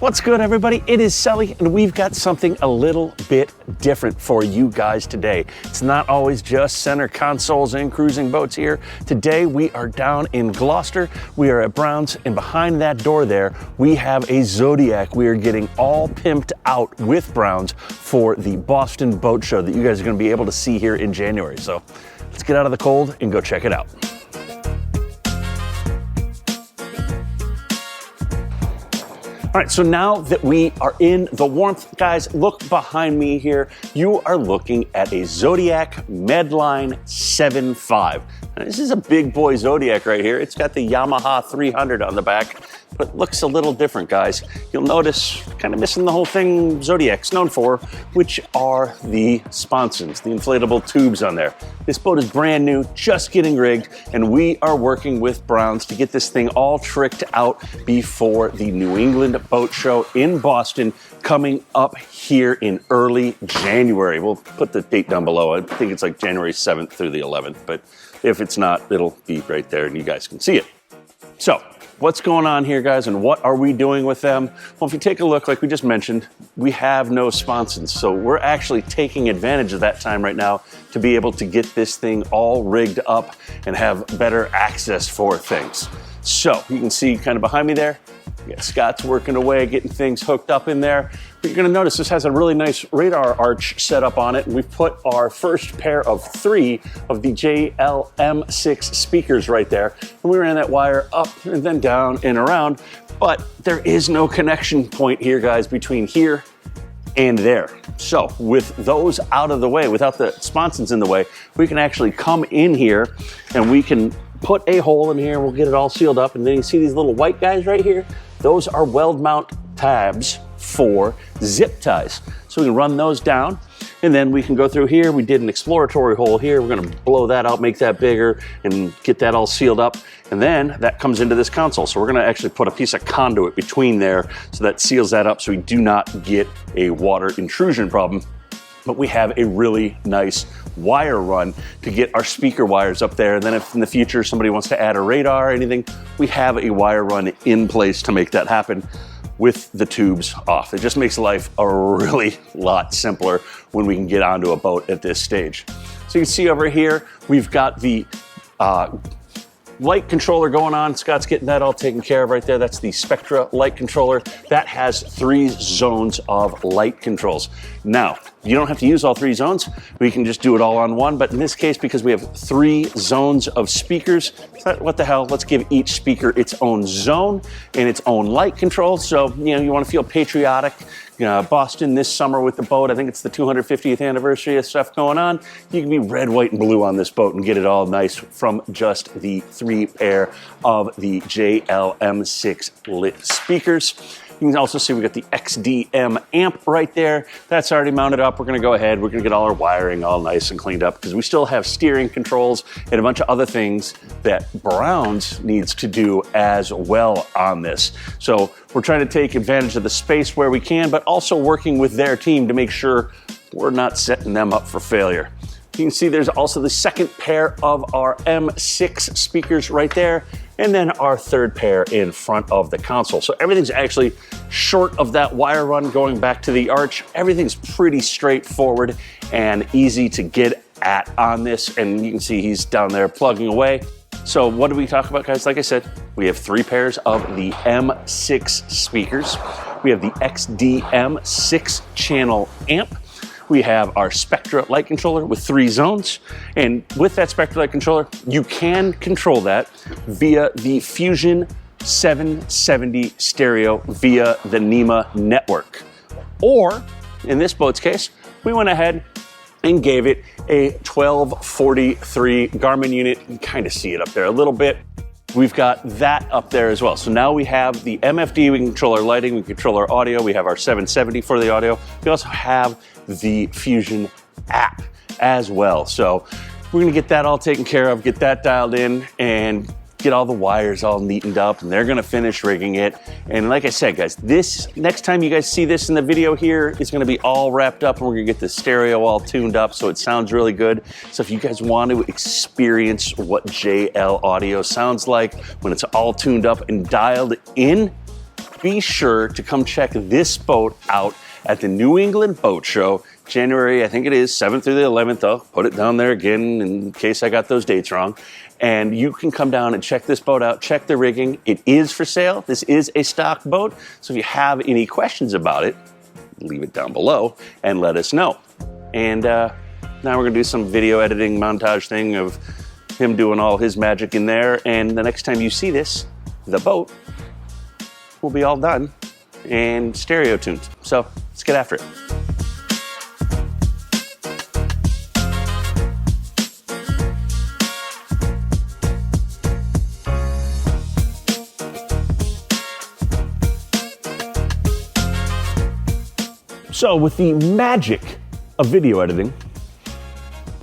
What's good, everybody? It is Sully, and we've got something a little bit different for you guys today. It's not always just center consoles and cruising boats here. Today, we are down in Gloucester. We are at Brown's, and behind that door there, we have a Zodiac. We are getting all pimped out with Brown's for the Boston Boat Show that you guys are going to be able to see here in January. So let's get out of the cold and go check it out. All right, so now that we are in the warmth, guys, look behind me here. You are looking at a Zodiac Medline 7.5. Now, this is a big boy Zodiac right here. It's got the Yamaha 300 on the back, but looks a little different, guys. You'll notice kind of missing the whole thing Zodiac's known for, which are the sponsons, the inflatable tubes on there. This boat is brand new, just getting rigged, and we are working with Brown's to get this thing all tricked out before the New England Boat Show in Boston coming up here in early January. We'll put the date down below. I think it's like January 7th through the 11th, but if it's not, it'll be right there and you guys can see it. So, what's going on here, guys, and what are we doing with them? Well, if you take a look, like we just mentioned, we have no sponsons, so we're actually taking advantage of that time right now to be able to get this thing all rigged up and have better access for things. So, you can see kind of behind me there, we got Scott's working away, getting things hooked up in there. But you're gonna notice this has a really nice radar arch set up on it, and we've put our first pair of 3 of the JL M6 speakers right there. And we ran that wire up and then down and around, but there is no connection point here, guys, between here and there. So with those out of the way, without the sponsons in the way, we can actually come in here and we can put a hole in here. We'll get it all sealed up. And then you see these little white guys right here? Those are weld mount tabs for zip ties. So we can run those down, and then we can go through here. We did an exploratory hole here. We're gonna blow that out, make that bigger, and get that all sealed up. And then that comes into this console. So we're gonna actually put a piece of conduit between there so that seals that up so we do not get a water intrusion problem. But we have a really nice wire run to get our speaker wires up there. And then if in the future somebody wants to add a radar or anything, we have a wire run in place to make that happen with the tubes off. It just makes life a really lot simpler when we can get onto a boat at this stage. So you can see over here, we've got the light controller going on. Scott's getting that all taken care of right there. That's the Spectra light controller. That has 3 zones of light controls. Now, you don't have to use all 3 zones. We can just do it all on one, but in this case, because we have 3 zones of speakers, what the hell, let's give each speaker its own zone and its own light control. So, you know, you want to feel patriotic. Boston this summer with the boat, I think it's the 250th anniversary of stuff going on. You can be red, white, and blue on this boat and get it all nice from just the 3 pair of the JL M6 lit speakers. You can also see we got the XDM amp right there. That's already mounted up. We're gonna go ahead, we're gonna get all our wiring all nice and cleaned up because we still have steering controls and a bunch of other things that Brown's needs to do as well on this. So we're trying to take advantage of the space where we can, but also working with their team to make sure we're not setting them up for failure. You can see there's also the second pair of our M6 speakers right there, and then our 3rd pair in front of the console. So everything's actually short of that wire run going back to the arch. Everything's pretty straightforward and easy to get at on this, and you can see he's down there plugging away. So what did we talk about, guys? Like I said, we have 3 pairs of the M6 speakers. We have the XDM 6-channel amp. We have our Spectra light controller with 3 zones. And with that Spectra light controller, you can control that via the Fusion 770 stereo via the NEMA network. Or, in this boat's case, we went ahead and gave it a 1243 Garmin unit. You can kind of see it up there a little bit. We've got that up there as well. So now we have the MFD, we can control our lighting, we can control our audio, we have our 770 for the audio. We also have the Fusion app as well. So we're gonna get that all taken care of, get that dialed in, and get all the wires all neatened up, and they're gonna finish rigging it. And like I said, guys, this next time you guys see this in the video here, it's gonna be all wrapped up, and we're gonna get the stereo all tuned up so it sounds really good. So if you guys want to experience what JL audio sounds like when it's all tuned up and dialed in, be sure to come check this boat out at the New England Boat Show, January, I think it is, 7th through the 11th. I'll put it down there again in case I got those dates wrong. And you can come down and check this boat out, check the rigging. It is for sale. This is a stock boat. So if you have any questions about it, leave it down below and let us know. And now we're gonna do some video editing montage thing of him doing all his magic in there. And the next time you see this, the boat will be all done and stereo tuned. So let's get after it. So with the magic of video editing,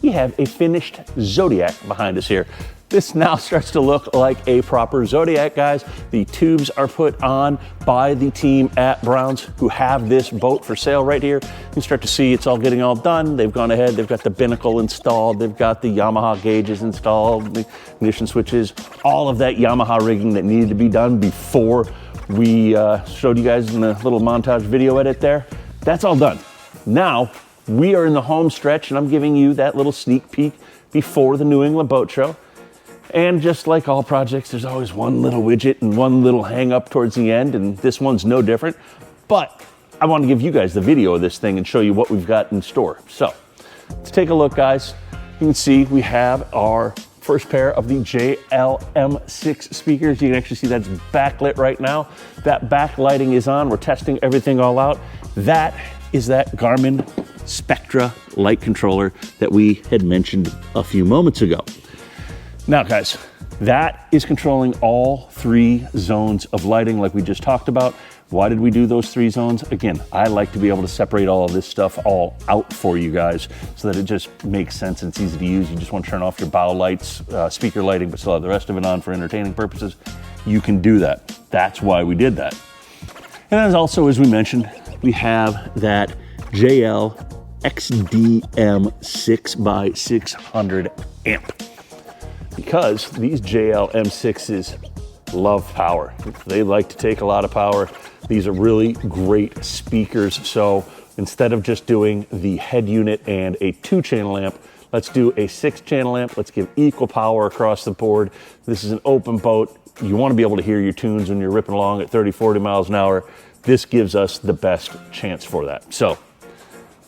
we have a finished Zodiac behind us here. This now starts to look like a proper Zodiac, guys. The tubes are put on by the team at Browns who have this boat for sale right here. You can start to see it's all getting all done. They've gone ahead, they've got the binnacle installed, they've got the Yamaha gauges installed, the ignition switches, all of that Yamaha rigging that needed to be done before we showed you guys in the little montage video edit there. That's all done. Now, we are in the home stretch and I'm giving you that little sneak peek before the New England Boat Show. And just like all projects, there's always one little widget and one little hang up towards the end, and this one's no different. But I want to give you guys the video of this thing and show you what we've got in store. So let's take a look, guys. You can see we have our first pair of the JL M6 speakers. You can actually see that's backlit right now. That backlighting is on. We're testing everything all out. That is that Garmin Spectra light controller that we had mentioned a few moments ago. Now, guys, that is controlling all 3 zones of lighting like we just talked about. Why did we do those 3 zones? Again, I like to be able to separate all of this stuff all out for you guys so that it just makes sense and it's easy to use. You just want to turn off your bow lights, speaker lighting, but still have the rest of it on for entertaining purposes. You can do that. That's why we did that. And then also, as we mentioned, we have that JL XDM 6x600 amp. Because these JL M6s love power. They like to take a lot of power. These are really great speakers. So instead of just doing the head unit and a 2-channel amp, let's do a 6-channel amp. Let's give equal power across the board. This is an open boat. You want to be able to hear your tunes when you're ripping along at 30, 40 miles an hour. This gives us the best chance for that. So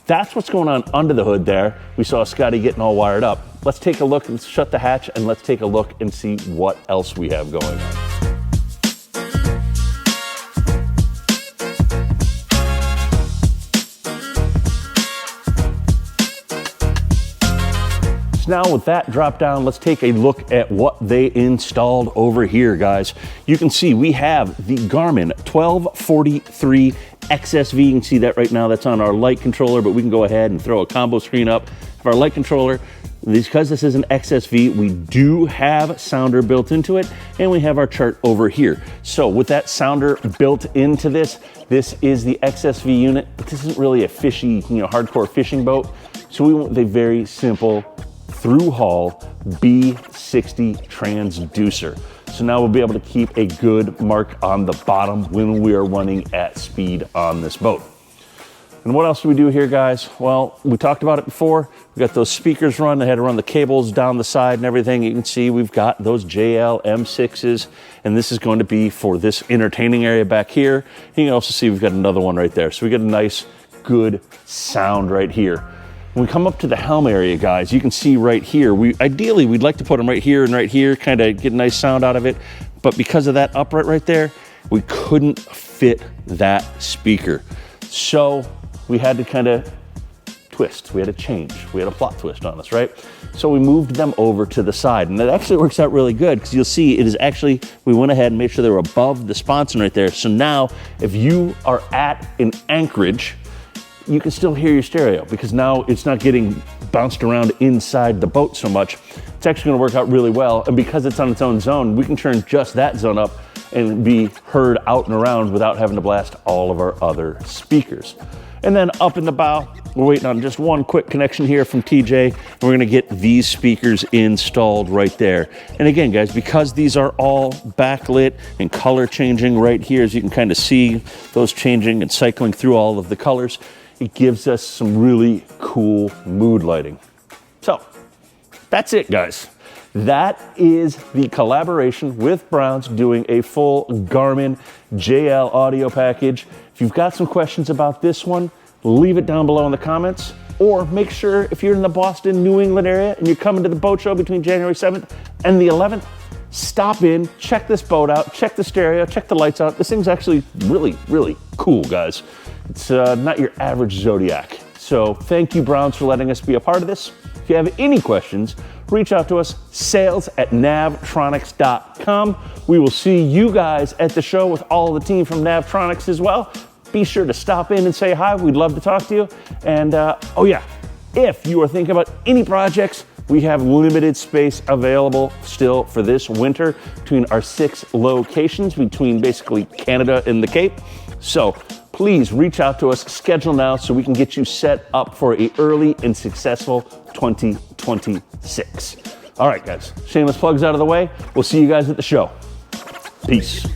that's what's going on under the hood there. We saw Scotty getting all wired up. Let's take a look, let's shut the hatch and let's take a look and see what else we have going on. So now with that drop down, let's take a look at what they installed over here, guys. You can see we have the Garmin 1243 XSV. You can see that right now, that's on our light controller, but we can go ahead and throw a combo screen up of our light controller. Because this is an XSV, we do have sounder built into it, and we have our chart over here. So with that sounder built into this, this is the XSV unit, but this isn't really a fishy, hardcore fishing boat. So we want the very simple through haul B60 transducer. So now we'll be able to keep a good mark on the bottom when we are running at speed on this boat. And what else do we do here, guys? Well, we talked about it before. We got those speakers run. I had to run the cables down the side and everything. You can see we've got those JL M6s, and this is going to be for this entertaining area back here. You can also see we've got another one right there. So we get a nice, good sound right here. When we come up to the helm area, guys, you can see right here, ideally we'd like to put them right here, kind of get a nice sound out of it. But because of that upright right there, we couldn't fit that speaker. So we had to kind of twist, we had to change, we had a plot twist on us, right? So we moved them over to the side, and that actually works out really good because you'll see it is actually, we went ahead and made sure they were above the sponson right there. So now if you are at an anchorage, you can still hear your stereo because now it's not getting bounced around inside the boat so much. It's actually gonna work out really well. And because it's on its own zone, we can turn just that zone up and be heard out and around without having to blast all of our other speakers. And then up in the bow, we're waiting on just one quick connection here from TJ, and we're gonna get these speakers installed right there. And again, guys, because these are all backlit and color changing right here, as you can kind of see those changing and cycling through all of the colors, it gives us some really cool mood lighting. So that's it, guys. That is the collaboration with Browns doing a full Garmin JL audio package. If you've got some questions about this one, leave it down below in the comments, or make sure if you're in the Boston, New England area and you're coming to the boat show between January 7th and the 11th, stop in, check this boat out, check the stereo, check the lights out. This thing's actually really, really cool, guys. It's not your average Zodiac. So thank you, Browns, for letting us be a part of this. If you have any questions, reach out to us, sales@navtronics.com. We will see you guys at the show with all the team from Navtronics as well. Be sure to stop in and say hi. We'd love to talk to you. And oh yeah, if you are thinking about any projects, we have limited space available still for this winter between our 6 locations, between basically Canada and the Cape. So please reach out to us, schedule now so we can get you set up for an early and successful 2026. All right, guys, shameless plugs out of the way. We'll see you guys at the show. Peace.